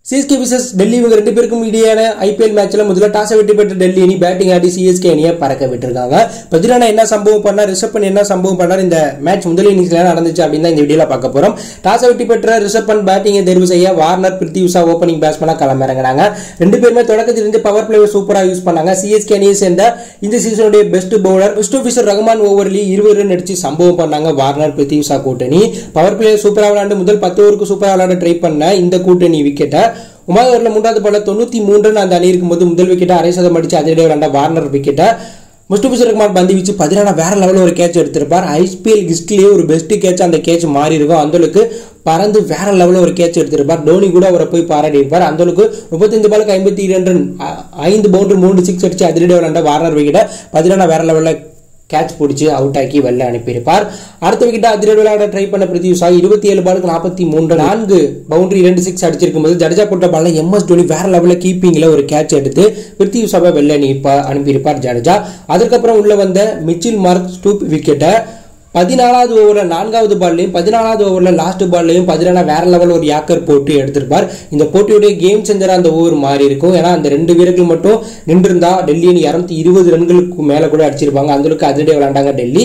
CSK versus Delhi இவங்க ரெண்டு பேருக்கும் இடையான ஐபிஎல் மேட்ச்ல முதல்ல டாஸை வெற்றி பெற்ற டெல்லி அணி பேட்டிங் ஆடி சிஎஸ்கே அணியை பறக்க விட்டுருக்காங்க. பதிரானா என்ன சம்பவம் பண்ணார், ரிஷப் பண்ட் என்ன சம்பவம் பண்ணார், இந்த மேட்ச் முதல் இன்னிங்ஸ்ல நடந்துச்சு அப்படின்னு தான் இந்த வீடியோல பார்க்க போறோம். டாஸை வெற்றி பெற்ற ரிஷப் பண்ட் பேட்டிங்கை தேர்வு செய்ய வார்னர், பிருத்வி உஷா ஓப்பனிங் பேட்ஸ்மேனா களமிறங்கினாங்க. ரெண்டு பேருமே தொடக்கத்திலிருந்து பவர் பிளேவை சூப்பரா யூஸ் பண்ணாங்க. சிஎஸ்கே அணியை சேர்ந்த இந்த சீசனுடைய பெஸ்ட் பவுலர் முஸ்டபிசுர் ரஹ்மான் ஓவரில் 20 ரன் அடிச்சு சம்பவம் பண்ணாங்க. வார்னர், பிருத்வி உஷா கூட்டணி பவர் பிளே சூப்பரா விளையாண்டு முதல் 10 ஓவருக்கு சூப்பரா விளையாட ட்ரை பண்ண இந்த கூட்டணி விக்கெட்டை 9 ஓவரில் 3வது பால்ல 93 ரன் அந்த அணி இருக்கும்போது முதல் விக்கெட்டை 6 சதம் அடிச்சு அதிரடியாக விளையாண்ட வார்னர் விக்கெட்டை முஸ்டபிசுர் ரஹ்மான் பந்து வீச்சு பதிரானா வேற லெவலில் ஒரு கேட்ச் எடுத்திருப்பார். ஐபிஎல் ஹிஸ்டரியிலேயே ஒரு பெஸ்ட் கேட்ச் அந்த கேட்ச் மாறி இருக்கும். அந்தளவுக்கு பறந்து வேற லெவலில் ஒரு கேட்ச் எடுத்திருப்பார். தோனி கூட அவரை போய் பாராட்டி இருப்பார். அந்தளவுக்கு 35 பாலுக்கு 52 ரன் 5 பவுண்டரி 3 சிக்ஸ் அடிச்சு அதிரடியாக விளையாண்ட வார்னர் விக்கெட்டை பதிரானா வேற லெவலில் கேட்ச் பிடிச்சி அவுட் ஆக்கி வெளில அனுப்பியிருப்பார். அடுத்த விக்கெட்டை அதிரடி விளையாட ட்ரை பண்ண பிருத்வி உஷா 27 பாலுக்கு 43 4 பவுண்டரி 2 சிக்ஸ் அடிச்சிருக்கும் போது ஜடேஜா போட்ட பால்ல எம்எஸ் தோனி வேற லெவலில் கீப்பிங்ல ஒரு கேட்ச் எடுத்து பிருத்வி உஷாவை வெளில அனுப்பியிருப்பார் ஜடேஜா. அதுக்கப்புறம் உள்ள வந்த மிச்சில் மார்க் ஸ்டூப் விக்கெட்டை 14வது ஓவரில் 4வது பால்லையும் 14வது ஓவரில் லாஸ்ட் பால்லையும் பதிரானா வேற லெவலில் ஒரு யாக்கர் போட்டு எடுத்திருப்பார். இந்த போட்டியுடைய கேம் செஞ்சரா அந்த ஓவர் மாறி இருக்கும். ஏன்னா அந்த 2 வீரர்கள் மட்டும் நின்றிருந்தா டெல்லி அணி 220 ரன்களுக்கு மேல கூட அடிச்சிருப்பாங்க. அந்த அளவுக்கு அதிரடியாக விளையாண்டாங்க டெல்லி.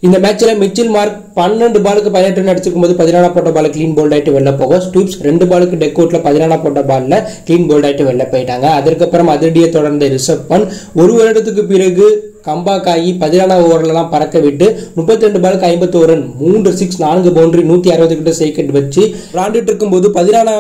இந்த மேட்ச்ல மிச்சில் மார்க் 12 பாலுக்கு 18 ரன் அடிச்சிருக்கும் போது பதிரானா போட்ட பால் கிளீன் போல்ட் ஆயிட்டு வெளில போகும். ஸ்டூப்ஸ் 2 பாலுக்கு டெக் அவுட்ல பதிரானா போட்ட பால்ல கிளீன் போல்ட் ஆயிட்டு வெளில போயிட்டாங்க. அதற்கப்புறம் அதிரடியை தொடர்ந்த ரிஷப் பண்ட் ஒரு வருடத்துக்கு பிறகு கம்பேக் ஆகி பதிரானா ஓவர்லாம் பறக்க விட்டு 32 பாலுக்கு 51 ரன் 3 சிக்ஸ் 4 பவுண்டரி 160 கிட்ட சைக்கெட் வச்சு விளையாண்டுட்டு இருக்கும்போது பதிரானா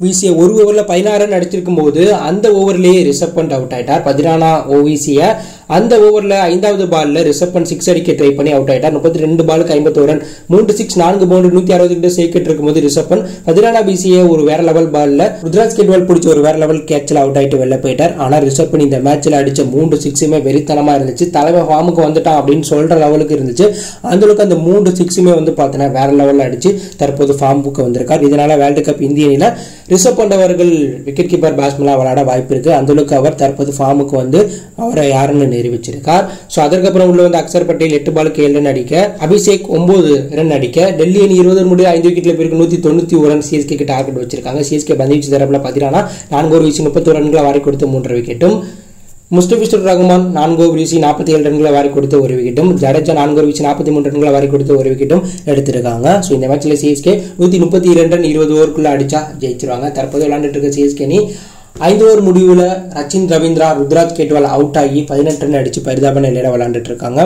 வீசிய ஒரு ஓவரில் 16 ரன் அடிச்சிருக்கும் போது அந்த ஓவர்லேயே ரிஷப் பண்ட் அவுட் ஆயிட்டார். பதிரானா வீசிய அந்த ஓவரில் 5வது பால்ல ரிஷப் பண்ட் 6 அடிக்க ட்ரை பண்ணி அவுட் ஆயிட்டார். 32 பாலுக்கு 51 ரன் 3 சிக்ஸ் 4 பவுண்டரி 160 கிட்ட சைக்கெட் இருக்கும்போது ரிஷப் பண்ட் பதிரானா வீசிய ஒரு வேற லெவல் பால்ல ருத்ராஜ் கேட்வால் பிடிச்ச ஒரு வேற லெவல் கேட்ச்ல அவுட் ஆயிட்டு வெளில போயிட்டார். ஆனால் ரிஷப் பண்ட் இந்த மேட்ச்ல அடிச்ச 3 சிக்ஸுமே வெறித்தனமா இருந்துச்சு. தலைவர் ஃபார்முக்கு வந்துட்டான் அப்படின்னு சொல்ற லெவலுக்கு இருந்துச்சு. அந்த அளவுக்கு அந்த 3 சிக்ஸுமே வந்து பார்த்தீங்கன்னா வேற லெவலில் அடிச்சு தற்போது ஃபார்முக்கு வந்திருக்கார். இதனால வேர்ல்டு கப் இந்திய அணியில ரிஷப் பண்ட் அவர்கள் விக்கெட் கீப்பர் பேட்ஸ்மேனாக விளையாட வாய்ப்பு இருக்கு. அந்த அளவுக்கு அவர் தற்போது ஃபார்முக்கு வந்து அவரை யாருன்னு நிரூபிச்சிருக்கார். ஸோ அதற்கப்புறம் உள்ள வந்து அக்சர் பட்டேல் 8 பாலுக்கு 7 ரன் அடிக்க, அபிஷேக் 9 ரன் அடிக்க, டெல்லி அணி 20 ரன் முடிய 5 விக்கெட்ல பிறகு 191 ரன் சிஎஸ்கே டார்கெட் வச்சிருக்காங்க. சிஎஸ்கே பந்து வீச்சு தரப்புல பதிரானா 4 ஓவர் வீசி 31 ரன்களை வாரி கொடுத்து 3 விக்கெட்டும், முஸ்டபிசுர் ரஹ்மான் 4 ஓவர் வீசி 47 ரன்களை வாரி கொடுத்து 1 விக்கெட்டும், ஜடேஜா 4 ஓவர் வீசி 43 ரன்களை வாரி கொடுத்து 1 விக்கெட்டும் எடுத்திருக்காங்க. ஸோ இந்த மேட்ச்ல சிஎஸ்கே 132 ரன் 20 ஓவருக்குள்ள அடிச்சா ஜெயிச்சிருவாங்க. தற்போது விளையாண்டுட்டு இருக்க சிஎஸ்கே அணி 5 ஓவர் முடிவில் ரச்சின் ரவீந்திரா, ருத்ராஜ் கேட்வால் அவுட் ஆகி 18 ரன் அடிச்சு பரிதாப நிலையில விளையாண்டுட்டு இருக்காங்க.